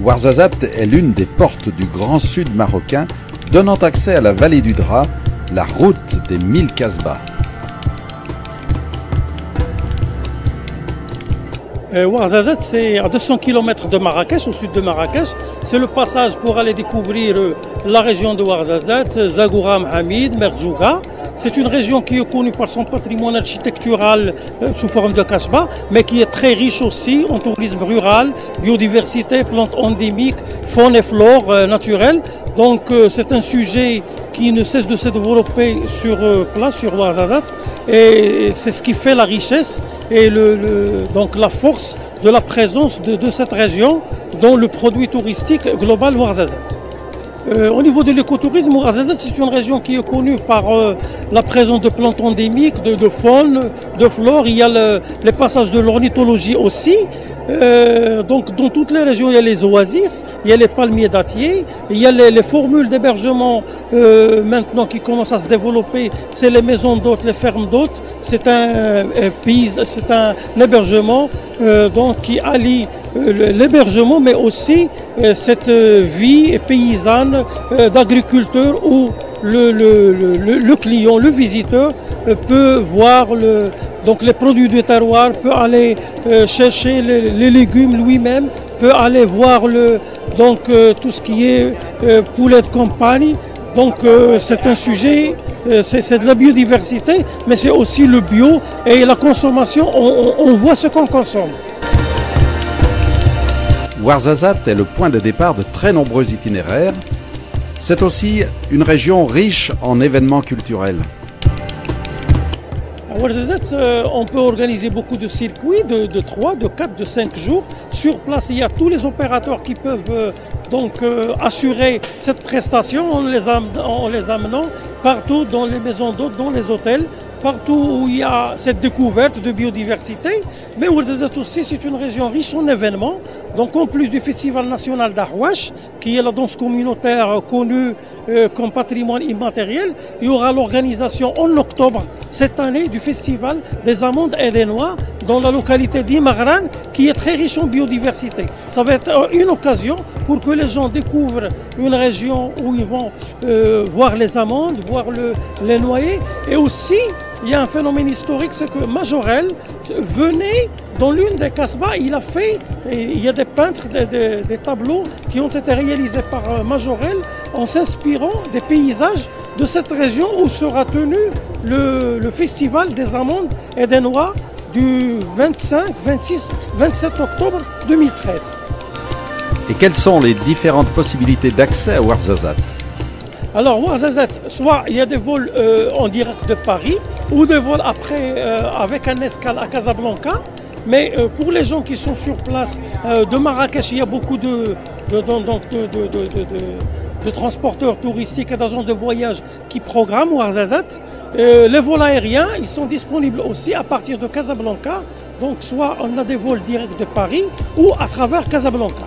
Ouarzazate est l'une des portes du Grand Sud marocain, donnant accès à la vallée du Dra, la route des 1000 Kasbahs. Ouarzazate, c'est à 200 km de Marrakech, au sud de Marrakech. C'est le passage pour aller découvrir la région de Ouarzazate, Zagoura, Hamid, Merzouga. C'est une région qui est connue par son patrimoine architectural sous forme de kasbah, mais qui est très riche aussi en tourisme rural, biodiversité, plantes endémiques, faune et flore naturelle. Donc c'est un sujet qui ne cesse de se développer sur place, sur Ouarzazate, et c'est ce qui fait la richesse et donc la force de la présence de cette région dans le produit touristique global Ouarzazate. Au niveau de l'écotourisme, Ouarzazate, c'est une région qui est connue par la présence de plantes endémiques, de faune, de flore. Il y a les passages de l'ornithologie aussi. Donc dans toutes les régions, il y a les oasis, il y a les palmiers dattiers, il y a les formules d'hébergement maintenant qui commencent à se développer. C'est les maisons d'hôtes, les fermes d'hôtes. C'est un hébergement donc qui allie l'hébergement, mais aussi cette vie paysanne d'agriculteur où le client, le visiteur peut voir donc les produits du terroir, peut aller chercher les légumes lui-même, peut aller voir tout ce qui est poulet de campagne. Donc c'est un sujet, c'est de la biodiversité, mais c'est aussi le bio et la consommation, on voit ce qu'on consomme. Ouarzazate est le point de départ de très nombreux itinéraires. C'est aussi une région riche en événements culturels. À Ouarzazate, on peut organiser beaucoup de circuits de 3, de 4, de 5 jours. Sur place, il y a tous les opérateurs qui peuvent assurer cette prestation en les amenant partout dans les maisons d'hôtes, dans les hôtels, partout où il y a cette découverte de biodiversité. Mais Ouarzazate aussi, c'est une région riche en événements. Donc en plus du Festival national d'Ahouache, qui est la danse communautaire connue comme patrimoine immatériel, il y aura l'organisation en octobre cette année du Festival des amandes et des noix dans la localité d'Imagran, qui est très riche en biodiversité. Ça va être une occasion pour que les gens découvrent une région où ils vont voir les amandes, voir les noyers. Et aussi, il y a un phénomène historique, c'est que Majorelle venait dans l'une des kasbahs, il y a des peintres, des tableaux qui ont été réalisés par Majorelle en s'inspirant des paysages de cette région où sera tenu le festival des amandes et des noix du 25, 26, 27 octobre 2013. Et quelles sont les différentes possibilités d'accès à Ouarzazate? Alors Ouarzazate, soit il y a des vols en direct de Paris ou des vols après avec un escale à Casablanca. Mais pour les gens qui sont sur place de Marrakech, il y a beaucoup de transporteurs touristiques et d'agents de voyage qui programment Ouarzazate. Les vols aériens, ils sont disponibles aussi à partir de Casablanca. Donc soit on a des vols directs de Paris ou à travers Casablanca.